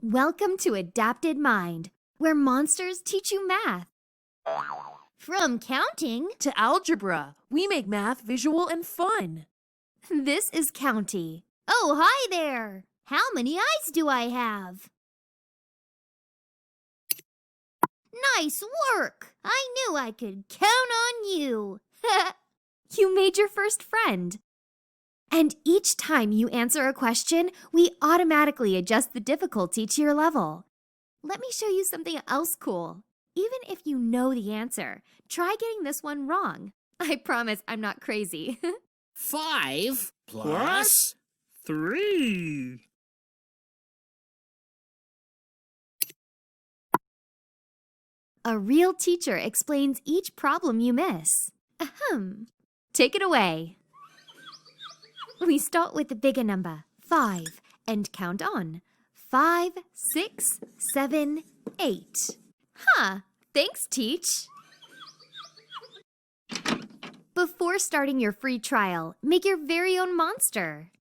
Welcome to Adapted Mind, where monsters teach you math. From counting to algebra, we make math visual and fun. This is County. Oh, hi there! How many eyes do I have? Nice work! I knew I could count on you. You made your first friend. And each time you answer a question, we automatically adjust the difficulty to your level. Let me show you something else cool. Even if you know the answer, try getting this one wrong. I promise I'm not crazy. 5 plus 3. A real teacher explains each problem you miss. Ahem. Take it away. We start with the bigger number, 5, and count on. 5, 6, 7, 8. Huh, thanks, Teach. Before starting your free trial, make your very own monster.